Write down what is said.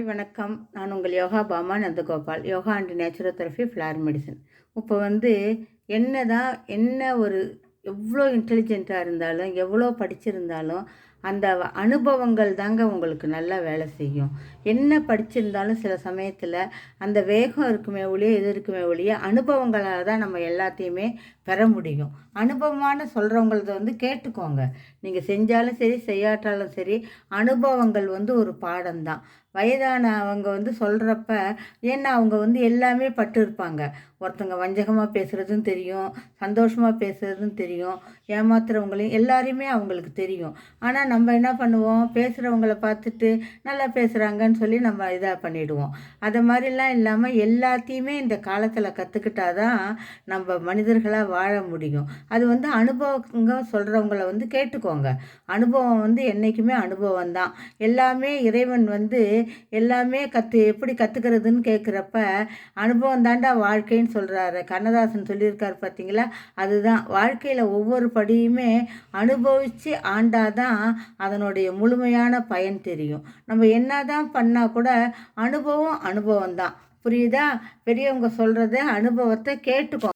வணக்கம். நான் உங்கள் yoga Bama Nandagopal. Yoga and naturotherapy flower medicine. இப்போ என்னதான் ஒரு எவ்வளோ இன்டெலிஜென்ட்டாக இருந்தாலும், எவ்வளோ படிச்சிருந்தாலும், அந்த அனுபவங்கள் தாங்க உங்களுக்கு நல்லா வேலை செய்யும். என்ன படிச்சிருந்தாலும் சில சமயத்தில் அந்த வேகம் இருக்குமே ஒழிய, எது இருக்குமே ஒழிய, அனுபவங்களால் தான் நம்ம எல்லாத்தையுமே பெற முடியும். அனுபவமான சொல்கிறவங்களத கேட்டுக்கோங்க. நீங்கள் செஞ்சாலும் சரி, செய்யாட்டாலும் சரி, அனுபவங்கள் ஒரு பாடம்தான். வயதானவங்க சொல்கிறப்ப, ஏன்னா அவங்க எல்லாமே பட்டிருப்பாங்க. ஒருத்தங்க வஞ்சகமாக பேசுகிறதும் தெரியும், சந்தோஷமாக பேசுகிறதும் தெரியும், ஏமாத்துறவங்களையும் எல்லாரையுமே அவங்களுக்கு தெரியும். ஆனால் நம்ம என்ன பண்ணுவோம், பேசுகிறவங்கள பார்த்துட்டு நல்லா பேசுகிறாங்கன்னு சொல்லி நம்ம இதாக பண்ணிவிடுவோம். அது மாதிரிலாம் இல்லாமல் எல்லாத்தையுமே இந்த காலத்தில் கற்றுக்கிட்டா தான் நம்ம மனிதர்களாக வாழ முடியும். அது அனுபவங்க சொல்கிறவங்கள கேட்டுக்கோங்க. அனுபவம் என்றைக்குமே அனுபவம் தான். எல்லாமே இறைவன் எல்லாமே எப்படி கற்றுக்கிறதுன்னு கேட்குறப்ப, அனுபவம் தாண்டா வாழ்க்கைன்னு சொல்கிறாரு கண்ணதாசன் சொல்லியிருக்காரு பார்த்தீங்களா. அதுதான் வாழ்க்கையில் ஒவ்வொரு படியுமே அனுபவித்து ஆண்டாதான் அதனுடைய முழுமையான பயன் தெரியும். நம்ம என்னதான் பண்ணால் கூட அனுபவம் தான். புரியுதா? பெரியவங்க சொல்கிறத அனுபவத்தை கேட்டுக்கோ.